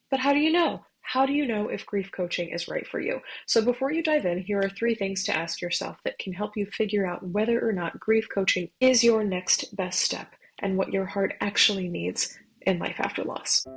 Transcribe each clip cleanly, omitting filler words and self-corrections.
But how do you know? How do you know if grief coaching is right for you? So before you dive in, here are three things to ask yourself that can help you figure out whether or not grief coaching is your next best step and what your heart actually needs in life after loss.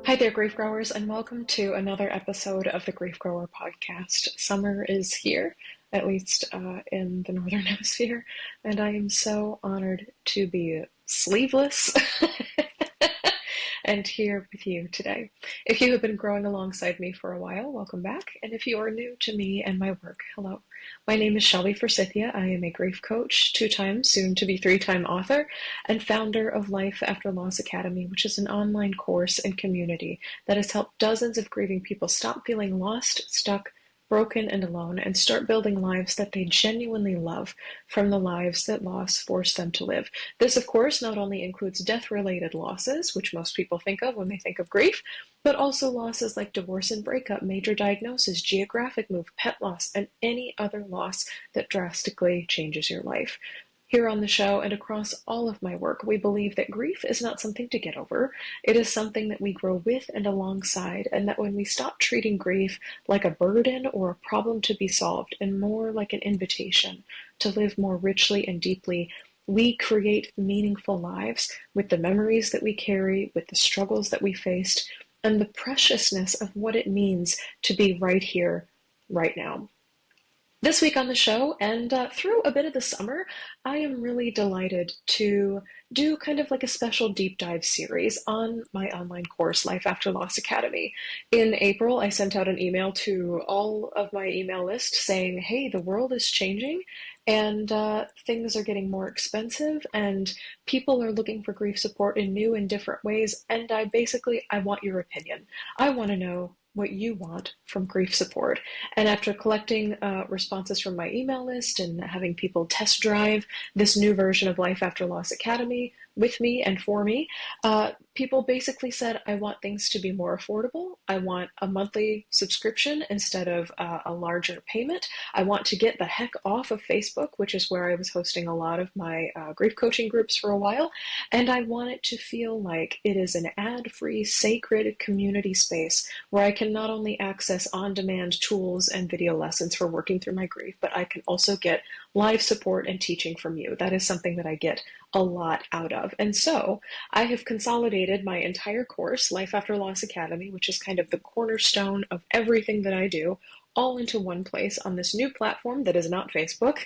Hi there, grief growers, and welcome to another episode of the Grief Grower podcast. Summer is here, at least in the Northern Hemisphere, and I am so honored to be sleeveless and here with you today. If you have been growing alongside me for a while, welcome back. And if you are new to me and my work, hello. My name is Shelby Forsythia. I am a grief coach, two-time, soon-to-be three-time author, and founder of Life After Loss Academy, which is an online course and community that has helped dozens of grieving people stop feeling lost, stuck, broken, and alone, and start building lives that they genuinely love from the lives that loss forced them to live. This, of course, not only includes death-related losses, which most people think of when they think of grief, but also losses like divorce and breakup, major diagnosis, geographic move, pet loss, and any other loss that drastically changes your life. Here on the show and across all of my work, we believe that grief is not something to get over. It is something that we grow with and alongside, and that when we stop treating grief like a burden or a problem to be solved, and more like an invitation to live more richly and deeply, we create meaningful lives with the memories that we carry, with the struggles that we faced, and the preciousness of what it means to be right here, right now. This week on the show, and through a bit of the summer, I am really delighted to do kind of like a special deep dive series on my online course, Life After Loss Academy. In April, I sent out an email to all of my email list saying, hey, the world is changing and things are getting more expensive and people are looking for grief support in new and different ways. And I want your opinion. I want to know what you want from grief support. And after collecting responses from my email list and having people test drive this new version of Life After Loss Academy with me and for me, people basically said, I want things to be more affordable. I want a monthly subscription instead of a larger payment. I want to get the heck off of Facebook, which is where I was hosting a lot of my grief coaching groups for a while. And I want it to feel like it is an ad-free, sacred community space where I can not only access on-demand tools and video lessons for working through my grief, but I can also get live support and teaching from you. That is something that I get a lot out of. And so I have consolidated my entire course, Life After Loss Academy, which is kind of the cornerstone of everything that I do, all into one place on this new platform that is not Facebook.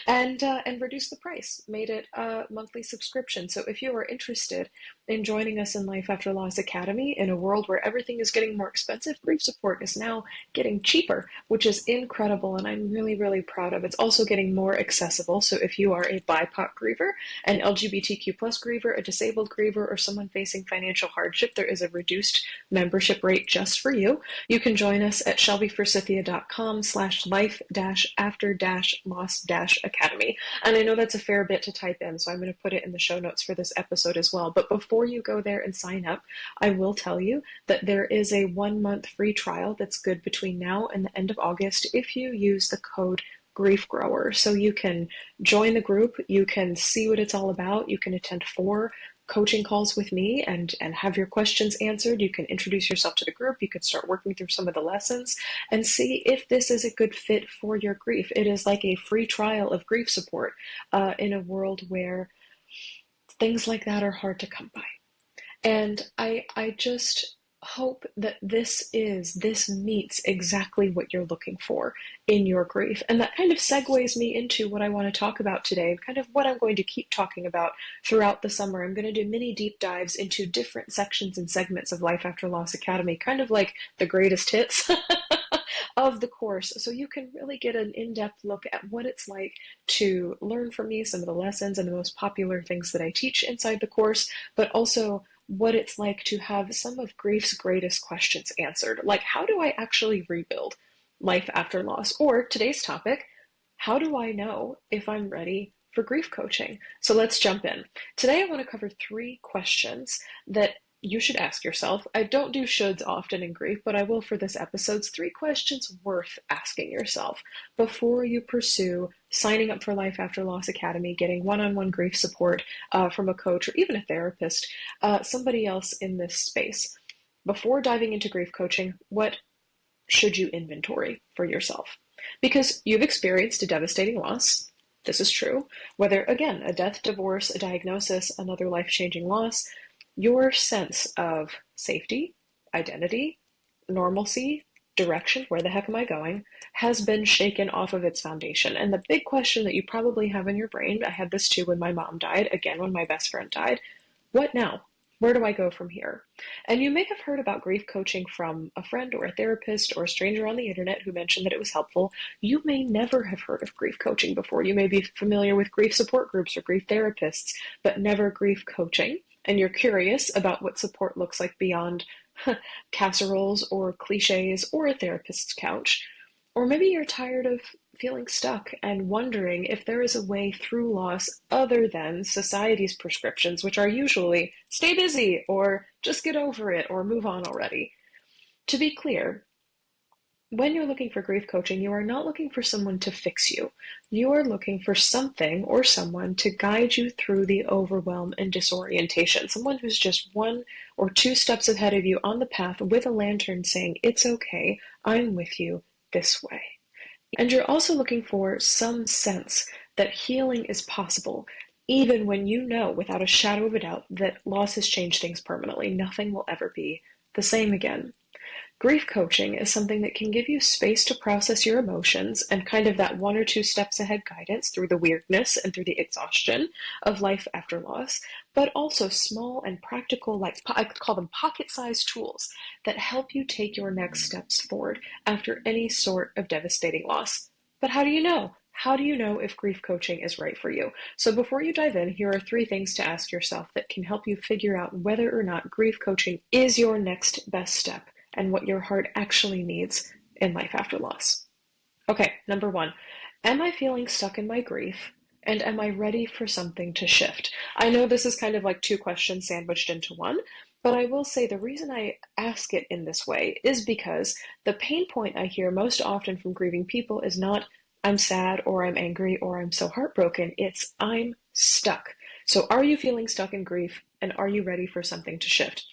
and reduced the price, made it a monthly subscription. So if you are interested in joining us in Life After Loss Academy in a world where everything is getting more expensive, grief support is now getting cheaper, which is incredible and I'm really, really proud of. It's also getting more accessible. So if you are a BIPOC griever, an LGBTQ plus griever, a disabled griever, or someone facing financial hardship, there is a reduced membership rate just for you. You can join us at shelbyforsythia.com/life-after-loss-academy. And I know that's a fair bit to type in, so I'm going to put it in the show notes for this episode as well. But before you go there and sign up, I will tell you that there is a 1-month free trial that's good between now and the end of August if you use the code GRIEFGROWER. So you can join the group, you can see what it's all about, you can attend 4 coaching calls with me and have your questions answered. You can introduce yourself to the group. You can start working through some of the lessons and see if this is a good fit for your grief. It is like a free trial of grief support in a world where things like that are hard to come by. And I just hope that this meets exactly what you're looking for in your grief. And that kind of segues me into what I want to talk about today, kind of what I'm going to keep talking about throughout the summer. I'm going to do mini deep dives into different sections and segments of Life After Loss Academy, kind of like the greatest hits of the course, so you can really get an in-depth look at what it's like to learn from me, some of the lessons and the most popular things that I teach inside the course, but also what it's like to have some of grief's greatest questions answered. Like, how do I actually rebuild life after loss? Or today's topic, how do I know if I'm ready for grief coaching. So let's jump in. Today I want to cover 3 questions that you should ask yourself. I don't do shoulds often in grief, but I will for this episode. 3 questions worth asking yourself before you pursue signing up for Life After Loss Academy, getting one-on-one grief support from a coach or even a therapist, somebody else in this space. Before diving into grief coaching, what should you inventory for yourself? Because you've experienced a devastating loss. This is true. Whether, again, a death, divorce, a diagnosis, another life-changing loss, your sense of safety, identity, normalcy, direction, where the heck am I going, has been shaken off of its foundation. And the big question that you probably have in your brain, I had this too when my mom died, again when my best friend died, what now? Where do I go from here? And you may have heard about grief coaching from a friend or a therapist or a stranger on the internet who mentioned that it was helpful. You may never have heard of grief coaching before. You may be familiar with grief support groups or grief therapists, but never grief coaching. And you're curious about what support looks like beyond casseroles or cliches or a therapist's couch. Or maybe you're tired of feeling stuck and wondering if there is a way through loss other than society's prescriptions, which are usually stay busy or just get over it or move on already. To be clear, when you're looking for grief coaching, you are not looking for someone to fix you. You are looking for something or someone to guide you through the overwhelm and disorientation. Someone who's just 1 or 2 steps ahead of you on the path with a lantern saying, it's okay, I'm with you this way. And you're also looking for some sense that healing is possible, even when you know without a shadow of a doubt that loss has changed things permanently. Nothing will ever be the same again. Grief coaching is something that can give you space to process your emotions and kind of that 1 or 2 steps ahead guidance through the weirdness and through the exhaustion of life after loss, but also small and practical, like I could call them pocket-sized tools that help you take your next steps forward after any sort of devastating loss. But how do you know? How do you know if grief coaching is right for you? So before you dive in, here are 3 things to ask yourself that can help you figure out whether or not grief coaching is your next best step and what your heart actually needs in life after loss. Okay, number 1, am I feeling stuck in my grief? And am I ready for something to shift? I know this is kind of like 2 questions sandwiched into one, but I will say the reason I ask it in this way is because the pain point I hear most often from grieving people is not, I'm sad or I'm angry or I'm so heartbroken. It's, I'm stuck. So are you feeling stuck in grief and are you ready for something to shift?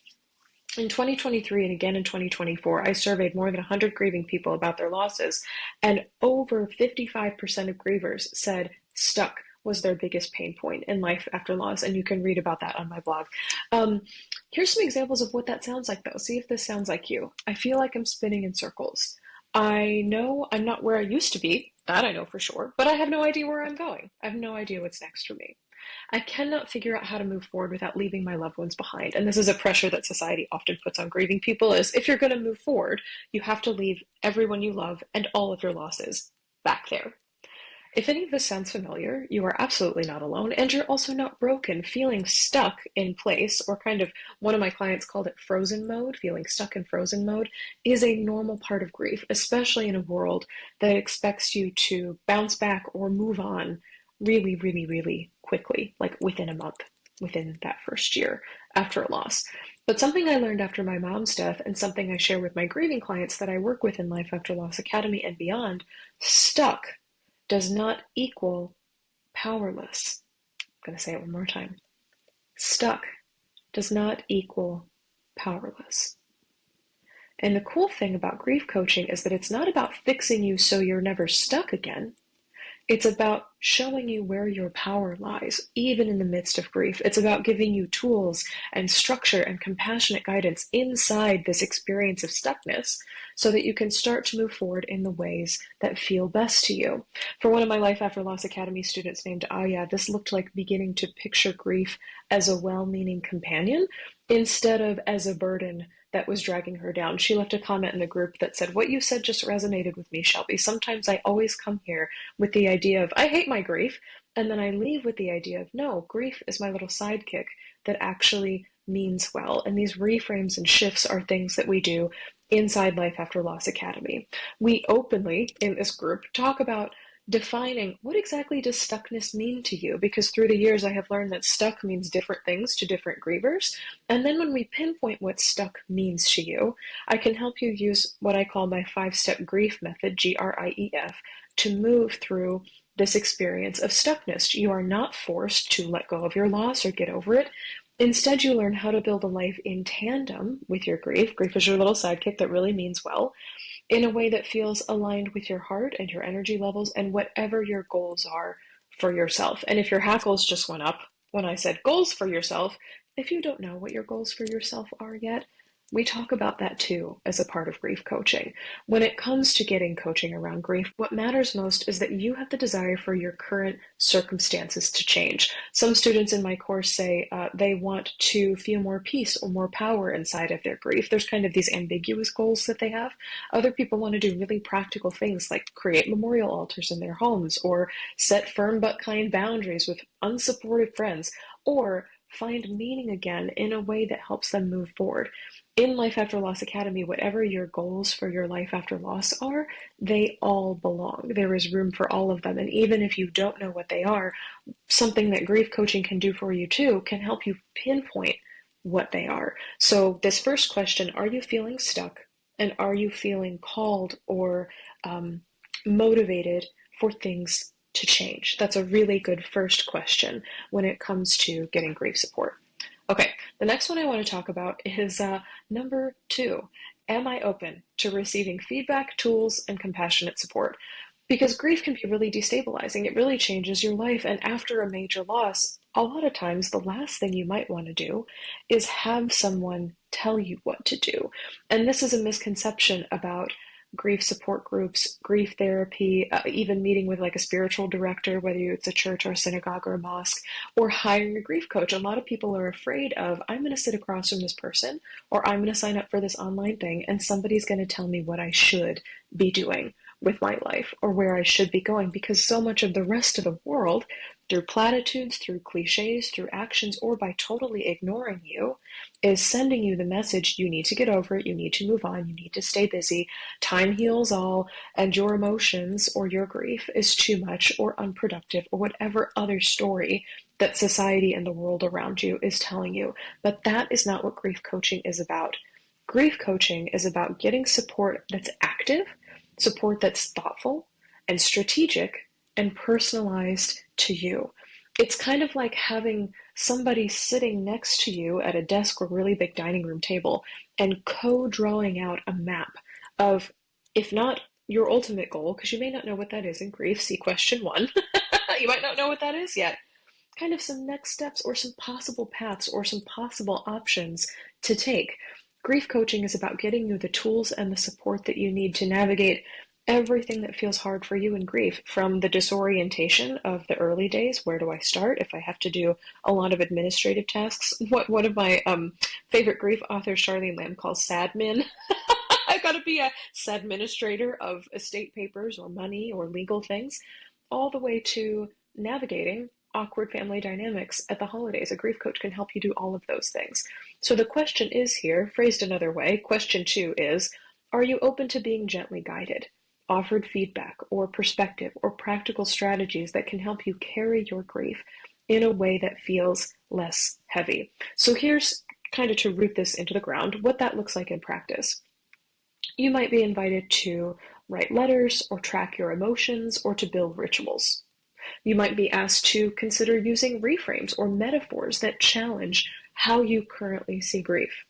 In 2023 and again in 2024, I surveyed more than 100 grieving people about their losses, and over 55% of grievers said stuck was their biggest pain point in life after loss, and you can read about that on my blog. Here's some examples of what that sounds like, though. See if this sounds like you. I feel like I'm spinning in circles. I know I'm not where I used to be, that I know for sure, but I have no idea where I'm going. I have no idea what's next for me. I cannot figure out how to move forward without leaving my loved ones behind. And this is a pressure that society often puts on grieving people is if you're going to move forward, you have to leave everyone you love and all of your losses back there. If any of this sounds familiar, you are absolutely not alone, and you're also not broken. Feeling stuck in place, or kind of one of my clients called it frozen mode, feeling stuck in frozen mode, is a normal part of grief, especially in a world that expects you to bounce back or move on really, really, really quickly, like within a month, within that first year after a loss. But something I learned after my mom's death, and something I share with my grieving clients that I work with in Life After Loss Academy and beyond, stuck does not equal powerless. I'm going to say it one more time. Stuck does not equal powerless. And the cool thing about grief coaching is that it's not about fixing you so you're never stuck again. It's about showing you where your power lies, even in the midst of grief. It's about giving you tools and structure and compassionate guidance inside this experience of stuckness so that you can start to move forward in the ways that feel best to you. For one of my Life After Loss Academy students named Aya, this looked like beginning to picture grief as a well-meaning companion instead of as a burden that was dragging her down. She left a comment in the group that said, what you said just resonated with me, Shelby. Sometimes I always come here with the idea of, I hate my grief, and then I leave with the idea of, no, grief is my little sidekick that actually means well. And these reframes and shifts are things that we do inside Life After Loss Academy. We openly, in this group, talk about defining what exactly does stuckness mean to you, because through the years I have learned that stuck means different things to different grievers. And then when we pinpoint what stuck means to you, I can help you use what I call my 5-step grief method, GRIEF, to move through this experience of stuckness. You are not forced to let go of your loss or get over it. Instead, you learn how to build a life in tandem with your grief. Grief is your little sidekick that really means well, in a way that feels aligned with your heart and your energy levels and whatever your goals are for yourself. And if your hackles just went up when I said goals for yourself, if you don't know what your goals for yourself are yet, we talk about that too as a part of grief coaching. When it comes to getting coaching around grief, what matters most is that you have the desire for your current circumstances to change. Some students in my course say they want to feel more peace or more power inside of their grief. There's kind of these ambiguous goals that they have. Other people want to do really practical things like create memorial altars in their homes, or set firm but kind boundaries with unsupportive friends, or find meaning again in a way that helps them move forward. In Life After Loss Academy, whatever your goals for your life after loss are, they all belong. There is room for all of them. And even if you don't know what they are, something that grief coaching can do for you too can help you pinpoint what they are. So this first question, are you feeling stuck? And are you feeling called or motivated for things to change? That's a really good first question when it comes to getting grief support. Okay, the next one I want to talk about is number 2. Am I open to receiving feedback, tools, and compassionate support? Because grief can be really destabilizing. It really changes your life. And after a major loss, a lot of times the last thing you might want to do is have someone tell you what to do. And this is a misconception about grief support groups, grief therapy, even meeting with like a spiritual director, whether it's a church or a synagogue or a mosque, or hiring a grief coach. A lot of people are afraid of, I'm going to sit across from this person, or I'm going to sign up for this online thing, and somebody's going to tell me what I should be doing with my life or where I should be going, because so much of the rest of the world, through platitudes, through cliches, through actions, or by totally ignoring you, is sending you the message, you need to get over it, you need to move on, you need to stay busy, time heals all, and your emotions or your grief is too much or unproductive, or whatever other story that society and the world around you is telling you. But that is not what grief coaching is about. Grief coaching is about getting support that's active, support that's thoughtful and strategic and personalized to you. It's kind of like having somebody sitting next to you at a desk or really big dining room table and co-drawing out a map of, if not your ultimate goal, because you may not know what that is in grief, see question 1. You might not know what that is yet. Kind of some next steps or some possible paths or some possible options to take. Grief coaching is about getting you the tools and the support that you need to navigate everything that feels hard for you in grief, from the disorientation of the early days. Where do I start if I have to do a lot of administrative tasks? What one of my favorite grief authors, Charlene Lamb, calls sadmin. I've got to be a sadministrator of estate papers or money or legal things, all the way to navigating awkward family dynamics at the holidays. A grief coach can help you do all of those things. So the question is here, phrased another way, question 2 is, are you open to being gently guided, offered feedback or perspective or practical strategies that can help you carry your grief in a way that feels less heavy? So here's kind of to root this into the ground, what that looks like in practice. You might be invited to write letters or track your emotions or to build rituals. You might be asked to consider using reframes or metaphors that challenge how you currently see grief.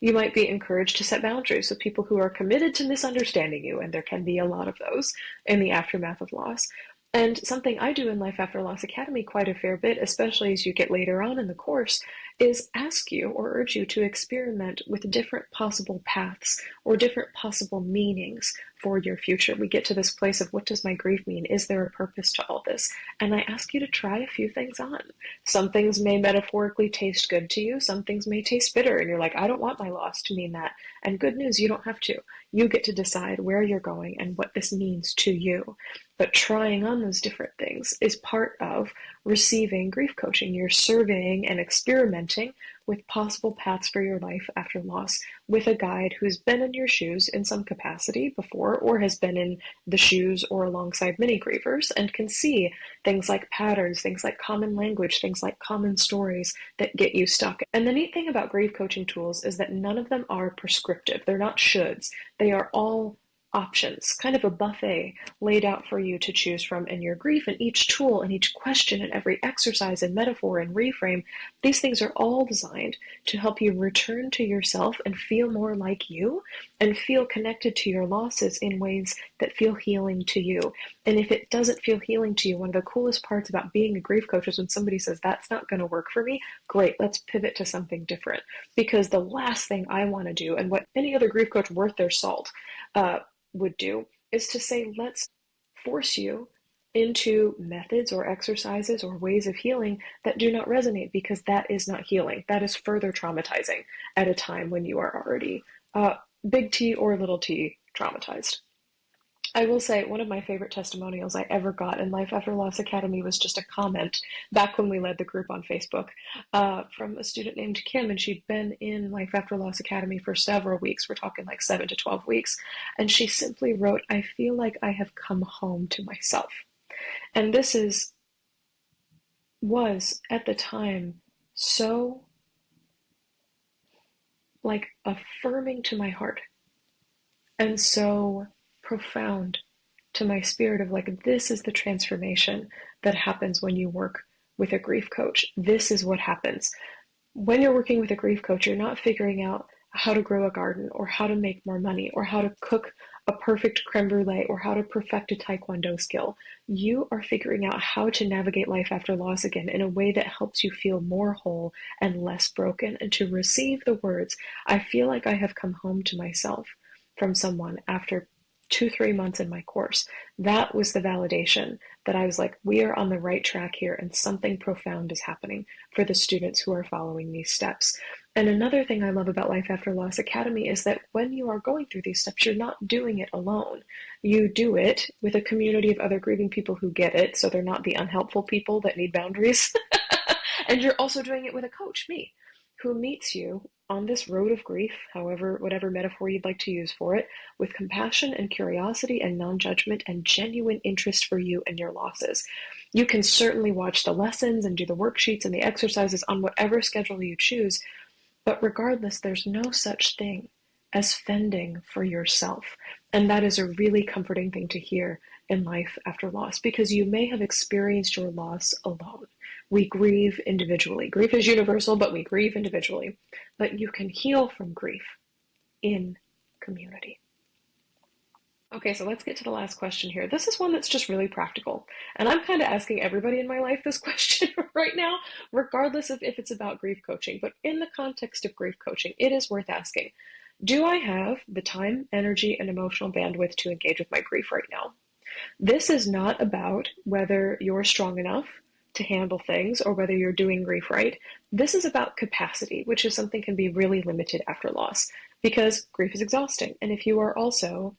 You might be encouraged to set boundaries with people who are committed to misunderstanding you, and there can be a lot of those in the aftermath of loss. And something I do in Life After Loss Academy quite a fair bit, especially as you get later on in the course, is ask you or urge you to experiment with different possible paths or different possible meanings for your future. We get to this place of, what does my grief mean? Is there a purpose to all this? And I ask you to try a few things on. Some things may metaphorically taste good to you. Some things may taste bitter. And you're like, I don't want my loss to mean that. And good news, you don't have to. You get to decide where you're going and what this means to you. But trying on those different things is part of receiving grief coaching. You're surveying and experimenting with possible paths for your life after loss with a guide who's been in your shoes in some capacity before, or has been in the shoes or alongside many grievers, and can see things like patterns, things like common language, things like common stories that get you stuck. And the neat thing about grief coaching tools is that none of them are prescriptive. They're not shoulds. They are all options, kind of a buffet laid out for you to choose from in your grief. And each tool and each question and every exercise and metaphor and reframe, these things are all designed to help you return to yourself and feel more like you and feel connected to your losses in ways that feel healing to you. And if it doesn't feel healing to you, one of the coolest parts about being a grief coach is when somebody says, that's not going to work for me, great, let's pivot to something different. Because the last thing I want to do, and what any other grief coach worth their salt would do, is to say, let's force you into methods or exercises or ways of healing that do not resonate, because that is not healing. That is further traumatizing at a time when you are already big T or little t traumatized. I will say one of my favorite testimonials I ever got in Life After Loss Academy was just a comment back when we led the group on Facebook from a student named Kim, and she'd been in Life After Loss Academy for several weeks. We're talking like 7 to 12 weeks. And she simply wrote, I feel like I have come home to myself. And this was at the time so like affirming to my heart and so profound to my spirit of like, this is the transformation that happens when you work with a grief coach. This is what happens. When you're working with a grief coach, you're not figuring out how to grow a garden or how to make more money or how to cook a perfect creme brulee or how to perfect a taekwondo skill. You are figuring out how to navigate life after loss again in a way that helps you feel more whole and less broken, and to receive the words, I feel like I have come home to myself, from someone after 2-3 months in my course. That was the validation that I was like, we are on the right track here and something profound is happening for the students who are following these steps. And another thing I love about Life After Loss Academy is that when you are going through these steps, you're not doing it alone. You do it with a community of other grieving people who get it, so they're not the unhelpful people that need boundaries. And you're also doing it with a coach, me, who meets you on this road of grief, however, whatever metaphor you'd like to use for it, with compassion and curiosity and non-judgment and genuine interest for you and your losses. You can certainly watch the lessons and do the worksheets and the exercises on whatever schedule you choose, but regardless, there's no such thing as fending for yourself. And that is a really comforting thing to hear in life after loss, because you may have experienced your loss alone. We grieve individually. Grief is universal, but we grieve individually. But you can heal from grief in community. Okay, so let's get to the last question here. This is one that's just really practical. And I'm kind of asking everybody in my life this question right now, regardless of if it's about grief coaching. But in the context of grief coaching, it is worth asking, do I have the time, energy, and emotional bandwidth to engage with my grief right now? This is not about whether you're strong enough to handle things or whether you're doing grief right. This is about capacity, which is something can be really limited after loss, because grief is exhausting. And if you are also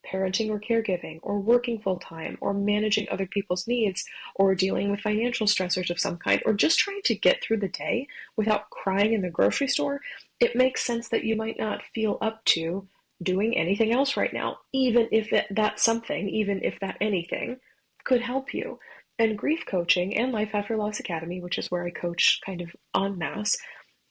parenting or caregiving or working full-time or managing other people's needs or dealing with financial stressors of some kind or just trying to get through the day without crying in the grocery store, it makes sense that you might not feel up to doing anything else right now, even if that something, even if that anything could help you. And grief coaching and Life After Loss Academy, which is where I coach kind of en masse,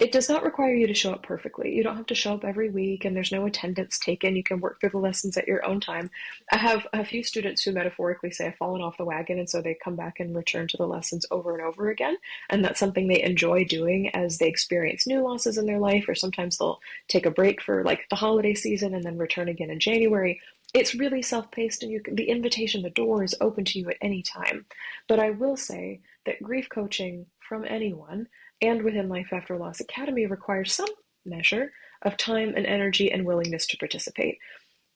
it does not require you to show up perfectly. You don't have to show up every week, and there's no attendance taken. You can work through the lessons at your own time. I have a few students who metaphorically say I've fallen off the wagon, and so they come back and return to the lessons over and over again. And that's something they enjoy doing as they experience new losses in their life, or sometimes they'll take a break for like the holiday season and then return again in January. It's really self-paced, and the invitation, the door is open to you at any time. But I will say that grief coaching from anyone and within Life After Loss Academy requires some measure of time and energy and willingness to participate.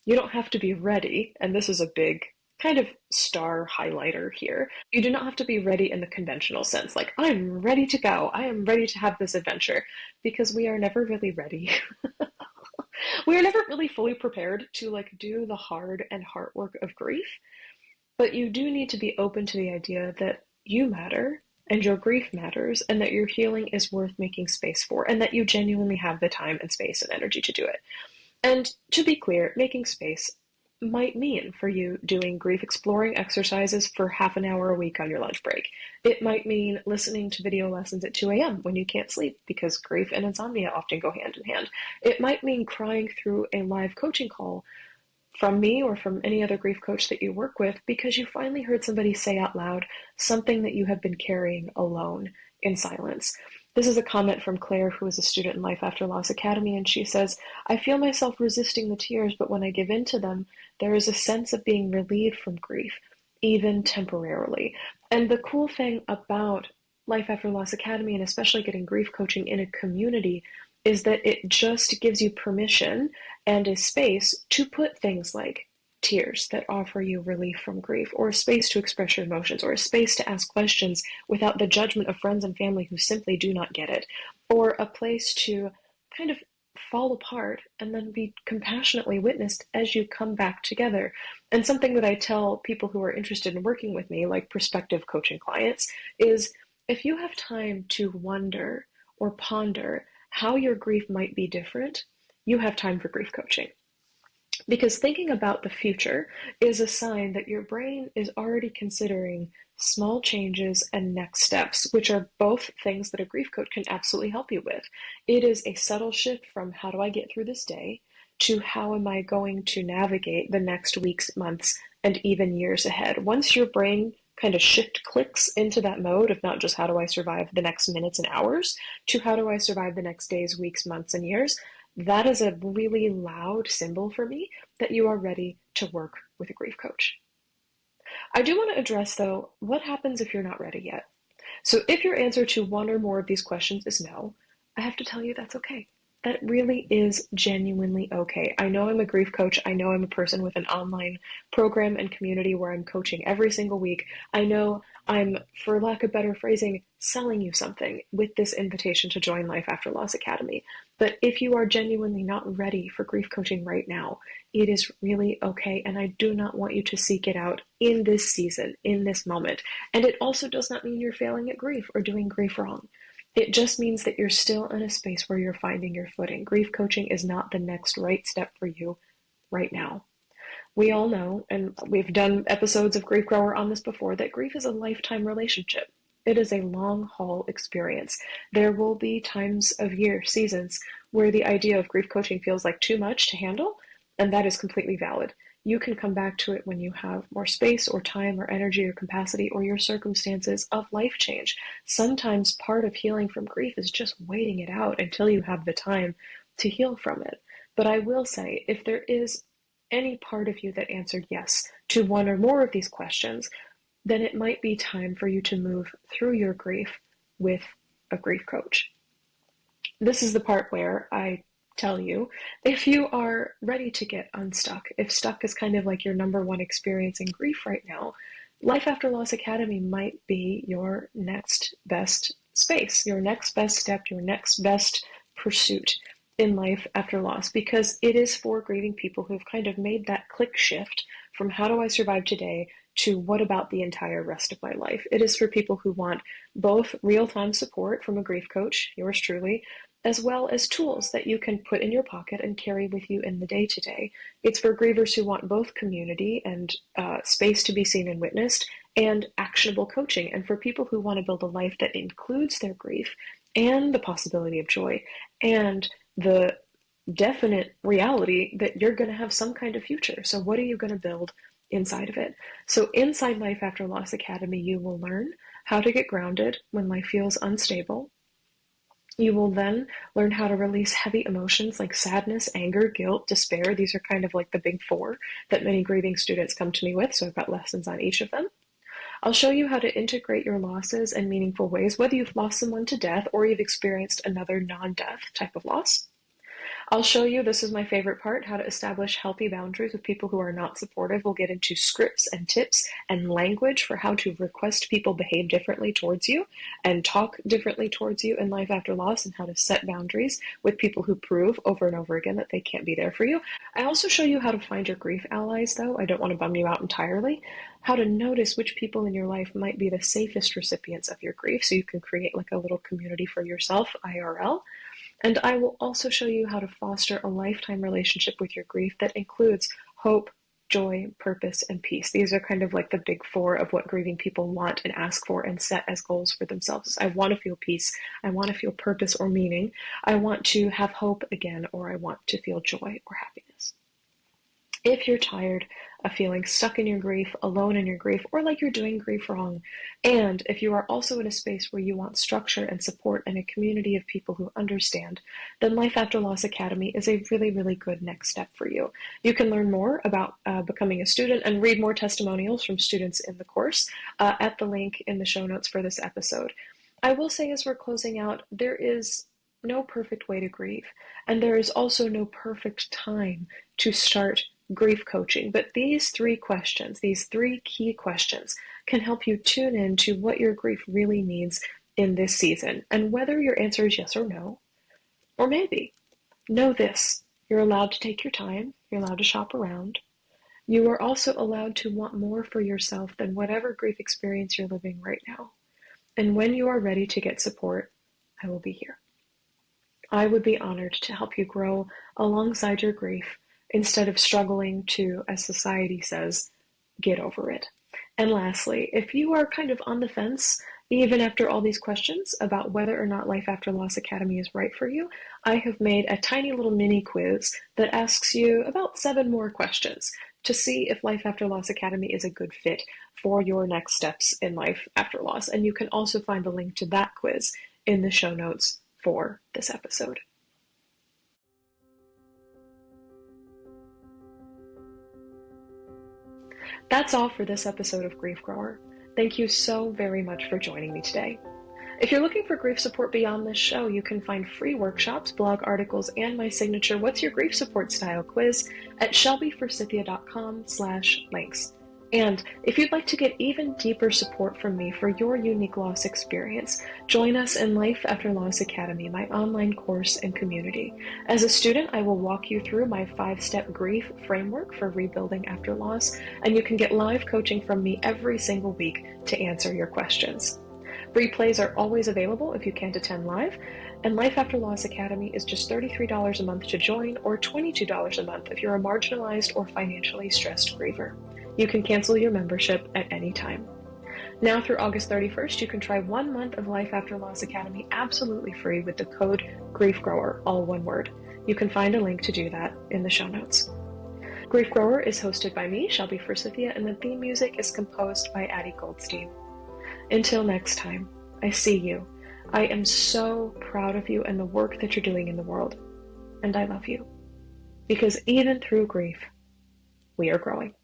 You don't have to be ready, and this is a big kind of star highlighter here. You do not have to be ready in the conventional sense, like, I'm ready to go, I am ready to have this adventure, because we are never really ready. We are never really fully prepared to like do the hard and heart work of grief, but you do need to be open to the idea that you matter and your grief matters, and that your healing is worth making space for, and that you genuinely have the time and space and energy to do it. And to be clear, making space might mean for you doing grief exploring exercises for half an hour a week on your lunch break. It might mean listening to video lessons at 2 a.m. when you can't sleep, because grief and insomnia often go hand in hand. It might mean crying through a live coaching call from me or from any other grief coach that you work with because you finally heard somebody say out loud something that you have been carrying alone in silence. This is a comment from Claire, who is a student in Life After Loss Academy, and she says, "I feel myself resisting the tears, but when I give in to them, there is a sense of being relieved from grief, even temporarily." And the cool thing about Life After Loss Academy, and especially getting grief coaching in a community, is that it just gives you permission and a space to put things like tears that offer you relief from grief, or a space to express your emotions, or a space to ask questions without the judgment of friends and family who simply do not get it, or a place to kind of fall apart and then be compassionately witnessed as you come back together. And something that I tell people who are interested in working with me, like prospective coaching clients, is if you have time to wonder or ponder how your grief might be different, you have time for grief coaching. Because thinking about the future is a sign that your brain is already considering small changes and next steps, which are both things that a grief coach can absolutely help you with. It is a subtle shift from how do I get through this day to how am I going to navigate the next weeks, months, and even years ahead. Once your brain kind of shift clicks into that mode of not just how do I survive the next minutes and hours to how do I survive the next days, weeks, months, and years, that is a really loud symbol for me that you are ready to work with a grief coach. I do want to address, though, what happens if you're not ready yet? So if your answer to one or more of these questions is no, I have to tell you that's okay. That really is genuinely okay. I know I'm a grief coach. I know I'm a person with an online program and community where I'm coaching every single week. I know I'm, for lack of better phrasing, selling you something with this invitation to join Life After Loss Academy. But if you are genuinely not ready for grief coaching right now, it is really okay. And I do not want you to seek it out in this season, in this moment. And it also does not mean you're failing at grief or doing grief wrong. It just means that you're still in a space where you're finding your footing. Grief coaching is not the next right step for you right now. We all know, and we've done episodes of Grief Grower on this before, that grief is a lifetime relationship. It is a long haul experience. There will be times of year, seasons, where the idea of grief coaching feels like too much to handle, and that is completely valid. You can come back to it when you have more space or time or energy or capacity or your circumstances of life change. Sometimes part of healing from grief is just waiting it out until you have the time to heal from it. But I will say, if there is any part of you that answered yes to one or more of these questions, then it might be time for you to move through your grief with a grief coach. This is the part where I tell you, if you are ready to get unstuck, if stuck is kind of like your number one experience in grief right now, Life After Loss Academy might be your next best space, your next best step, your next best pursuit in life after loss, because it is for grieving people who've kind of made that click shift from how do I survive today to what about the entire rest of my life. It is for people who want both real-time support from a grief coach, yours truly, as well as tools that you can put in your pocket and carry with you in the day-to-day. It's for grievers who want both community and space to be seen and witnessed, and actionable coaching, and for people who want to build a life that includes their grief and the possibility of joy and the definite reality that you're going to have some kind of future. So what are you going to build inside of it? So inside Life After Loss Academy, you will learn how to get grounded when life feels unstable. You will then learn how to release heavy emotions like sadness, anger, guilt, despair. These are kind of like the big four that many grieving students come to me with, so I've got lessons on each of them. I'll show you how to integrate your losses in meaningful ways, whether you've lost someone to death or you've experienced another non-death type of loss. I'll show you, this is my favorite part, how to establish healthy boundaries with people who are not supportive. We'll get into scripts and tips and language for how to request people behave differently towards you and talk differently towards you in life after loss, and how to set boundaries with people who prove over and over again that they can't be there for you. I also show you how to find your grief allies, though. I don't want to bum you out entirely. How to notice which people in your life might be the safest recipients of your grief, so you can create like a little community for yourself, IRL. And I will also show you how to foster a lifetime relationship with your grief that includes hope, joy, purpose, and peace. These are kind of like the big four of what grieving people want and ask for and set as goals for themselves. I want to feel peace. I want to feel purpose or meaning. I want to have hope again, or I want to feel joy or happiness. If you're tired of feeling stuck in your grief, alone in your grief, or like you're doing grief wrong, and if you are also in a space where you want structure and support and a community of people who understand, then Life After Loss Academy is a really, really good next step for you. You can learn more about becoming a student and read more testimonials from students in the course at the link in the show notes for this episode. I will say, as we're closing out, there is no perfect way to grieve, and there is also no perfect time to start grief coaching. But these three questions, these three key questions, can help you tune in to what your grief really needs in this season, and whether your answer is yes or no, or maybe. Know this: you're allowed to take your time, you're allowed to shop around. You are also allowed to want more for yourself than whatever grief experience you're living right now. And when you are ready to get support, I will be here. I would be honored to help you grow alongside your grief instead of struggling to, as society says, get over it. And lastly, if you are kind of on the fence, even after all these questions about whether or not Life After Loss Academy is right for you, I have made a tiny little mini quiz that asks you about 7 more questions to see if Life After Loss Academy is a good fit for your next steps in life after loss. And you can also find the link to that quiz in the show notes for this episode. That's all for this episode of Grief Grower. Thank you so very much for joining me today. If you're looking for grief support beyond this show, you can find free workshops, blog articles, and my signature What's Your Grief Support Style quiz at shelbyforsythia.com/links. And if you'd like to get even deeper support from me for your unique loss experience, join us in Life After Loss Academy, my online course and community. As a student, I will walk you through my 5-step grief framework for rebuilding after loss, and you can get live coaching from me every single week to answer your questions. Replays are always available if you can't attend live, and Life After Loss Academy is just $33 a month to join, or $22 a month if you're a marginalized or financially stressed griever. You can cancel your membership at any time. Now through August 31st, you can try 1 month of Life After Loss Academy absolutely free with the code GRIEFGROWER, all one word. You can find a link to do that in the show notes. Grief Grower is hosted by me, Shelby Forsythia, and the theme music is composed by Addie Goldstein. Until next time, I see you. I am so proud of you and the work that you're doing in the world. And I love you. Because even through grief, we are growing.